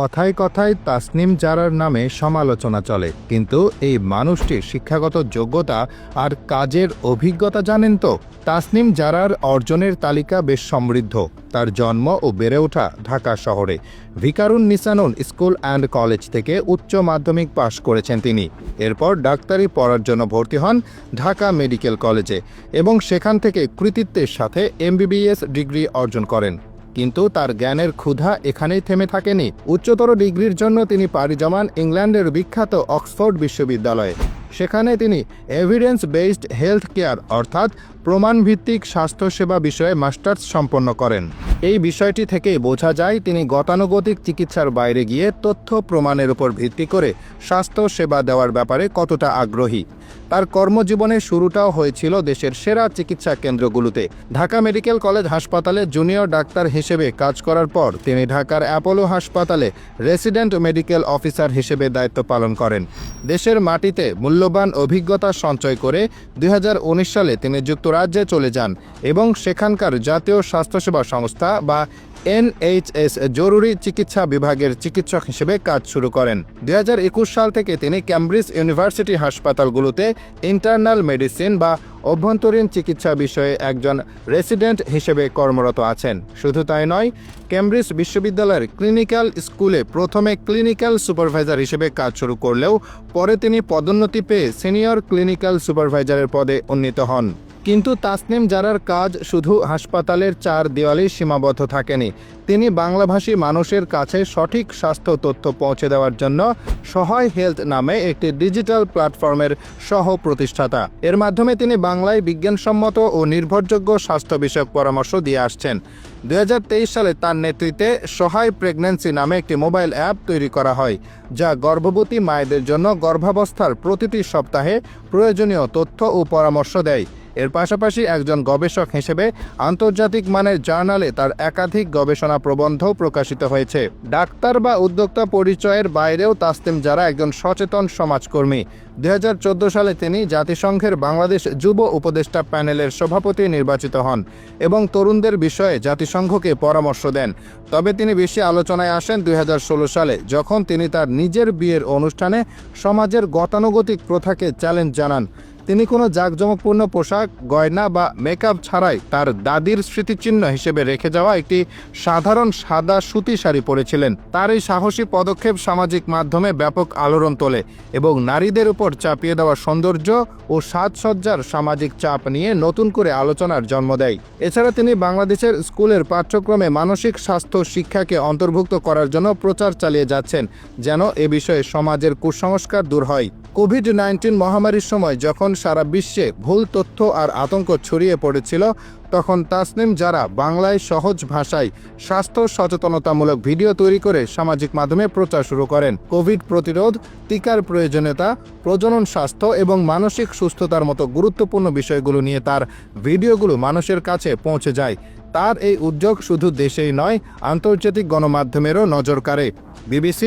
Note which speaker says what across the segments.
Speaker 1: কথায় কথায় তাসনিম জারার নামে সমালোচনা চলে, কিন্তু এই মানুষটির শিক্ষাগত যোগ্যতা আর কাজের অভিজ্ঞতা জানেন তো? তাসনিম জারার অর্জনের তালিকা বেশ সমৃদ্ধ। তার জন্ম ও বেড়ে ওঠা ঢাকা শহরে। ভিকারুন নিসানুন স্কুল অ্যান্ড কলেজ থেকে উচ্চ মাধ্যমিক পাশ করেছেন তিনি। এরপর ডাক্তারি পড়ার জন্য ভর্তি হন ঢাকা মেডিকেল কলেজে এবং সেখান থেকে কৃতিত্বের সাথে MBBS ডিগ্রি অর্জন করেন। কিন্তু তার জ্ঞানের ক্ষুধা এখানেই থেমে থাকেনি। উচ্চতর ডিগ্রির জন্য তিনি পাড়ি জমান ইংল্যান্ডের বিখ্যাত অক্সফোর্ড বিশ্ববিদ্যালয়ে। সেখানে তিনি এভিডেন্স বেসড হেলথ কেয়ার অর্থাৎ প্রমাণভিত্তিক স্বাস্থ্যসেবা বিষয়ে মাস্টার্স সম্পন্ন করেন। এই বিষয়টি থেকেই বোঝা যায় তিনি গতানুগতিক চিকিৎসার বাইরে গিয়ে তথ্য প্রমাণের উপর ভিত্তি করে স্বাস্থ্য সেবা দেওয়ার ব্যাপারে কতটা আগ্রহী। তার কর্মজীবনের শুরুটাও হয়েছিল দেশের সেরা চিকিৎসা কেন্দ্রগুলোতে। ঢাকা মেডিকেল কলেজ হাসপাতালে জুনিয়র ডাক্তার হিসেবে কাজ করার পর তিনি ঢাকার অ্যাপোলো হাসপাতালে রেসিডেন্ট মেডিকেল অফিসার হিসেবে দায়িত্ব পালন করেন। দেশের মাটিতে মূল্যবান অভিজ্ঞতা সঞ্চয় করে 2019 সালে তিনি যুক্তরাজ্যে চলে যান এবং সেখানকার জাতীয় স্বাস্থ্যসেবা সংস্থা বা NHS জরুরি চিকিৎসা বিভাগের চিকিৎসক হিসেবে কাজ শুরু করেন। 2021 সাল থেকে তিনি ক্যামব্রিজ ইউনিভার্সিটি হাসপাতালগুলোতে ইন্টারনাল মেডিসিন বা অভ্যন্তরীণ চিকিৎসা বিষয়ে একজন রেসিডেন্ট হিসেবে কর্মরত আছেন। শুধু তাই নয়, ক্যামব্রিজ বিশ্ববিদ্যালয়ের ক্লিনিক্যাল স্কুলে প্রথমে ক্লিনিক্যাল সুপারভাইজার হিসেবে কাজ শুরু করলেও পরে তিনি পদোন্নতি পেয়ে সিনিয়র ক্লিনিক্যাল সুপারভাইজারের পদে উন্নীত হন। কিন্তু তাসনিম জারার কাজ শুধু হাসপাতালের চার দেওয়ালেই সীমাবদ্ধ থাকেনি। তিনি বাংলাভাষী মানুষের কাছে সঠিক স্বাস্থ্য তথ্য পৌঁছে দেওয়ার জন্য সহায় হেলথ নামে একটি ডিজিটাল প্ল্যাটফর্মের সহ প্রতিষ্ঠাতা। এর মাধ্যমে তিনি বাংলায় বিজ্ঞানসম্মত ও নির্ভরযোগ্য স্বাস্থ্য বিষয়ক পরামর্শ দিয়ে আসছেন। 2023 সালে তার নেতৃত্বে সহায় প্রেগন্যান্সি নামে একটি মোবাইল অ্যাপ তৈরি করা হয়, যা গর্ভবতী মায়েদের জন্য গর্ভাবস্থার প্রতিটি সপ্তাহে প্রয়োজনীয় তথ্য ও পরামর্শ দেয়। এর পাশাপাশি একজন গবেষক হিসেবে আন্তর্জাতিক মানের জার্নালে তার একাধিক গবেষণা প্রবন্ধও প্রকাশিত হয়েছে। ডাক্তার বা উদ্যোক্তা পরিচয়ের বাইরেও তাসনিম জারা একজন সচেতন সমাজকর্মী। 2014 সালে তিনি জাতিসংঘের বাংলাদেশ যুব উপদেষ্টা প্যানেলের সভাপতি নির্বাচিত হন এবং তরুণদের বিষয়ে জাতিসংঘকে পরামর্শ দেন। তবে তিনি বেশি আলোচনায় আসেন 2016 সালে, যখন তিনি তার নিজের বিয়ের অনুষ্ঠানে সমাজের গতানুগতিক প্রথাকে চ্যালেঞ্জ জানান। তিনি কোনো জাঁকজমকপূর্ণ পোশাক, গয়না বা মেকআপ ছাড়াই তার দাদির স্মৃতিচিহ্ন হিসেবে রেখে যাওয়া একটি সাধারণ সাদা সুতি শাড়ি পরেছিলেন। তার এই সাহসী পদক্ষেপ সামাজিক মাধ্যমে ব্যাপক আলোড়ন তোলে এবং নারীদের উপর চাপিয়ে দেওয়া সৌন্দর্য ও সাজসজ্জার সামাজিক চাপ নিয়ে নতুন করে আলোচনার জন্ম দেয়। এছাড়া তিনি বাংলাদেশের স্কুলের পাঠ্যক্রমে মানসিক স্বাস্থ্য শিক্ষাকে অন্তর্ভুক্ত করার জন্য প্রচার চালিয়ে যাচ্ছেন, যেন এ বিষয়ে সমাজের কুসংস্কার দূর হয়। কোভিড-19 মহামারীর সময় যখন সারা বিশ্বে ভুল তথ্য আর আতঙ্ক ছড়িয়ে পড়েছিল, তখন তাসনিম জারা বাংলায় সহজ ভাষায় স্বাস্থ্য সচেতনতামূলক ভিডিও তৈরি করে সামাজিক মাধ্যমে প্রচার শুরু করেন। কোভিড প্রতিরোধ, টিকার প্রয়োজনীয়তা, প্রজনন স্বাস্থ্য এবং মানসিক সুস্থতার মতো গুরুত্বপূর্ণ বিষয়গুলো নিয়ে তার ভিডিওগুলো মানুষের কাছে পৌঁছে যায়। তার এই উদ্যোগ শুধু দেশেই নয়, আন্তর্জাতিক গণমাধ্যমেরও নজর কাড়ে। BBC,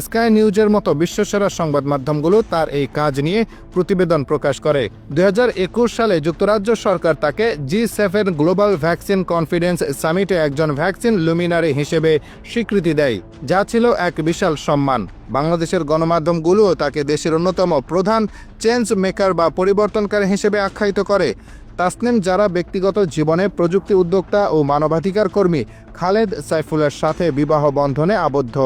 Speaker 1: স্কাই নিউজের মতো বিশ্বসেরা সংবাদ মাধ্যমগুলো তার এই কাজ নিয়ে প্রতিবেদন প্রকাশ করে। 2021 সালে যুক্তরাজ্য সরকার তাকে G7 গ্লোবাল ভ্যাকসিন কনফিডেন্স সামিটে একজন ভ্যাকসিন লুমিনারি হিসেবে স্বীকৃতি দেয়, যা ছিল এক বিশাল সম্মান। বাংলাদেশের গণমাধ্যমগুলোও তাকে দেশের অন্যতম প্রধান চেঞ্জ মেকার বা পরিবর্তনকারী হিসেবে আখ্যায়িত করে। তাসনিম জারা ব্যক্তিগত জীবনে প্রযুক্তি উদ্যোক্তা ও মানবাধিকার কর্মী খালেদ সাইফুলের সাথে বিবাহ বন্ধনে আবদ্ধ।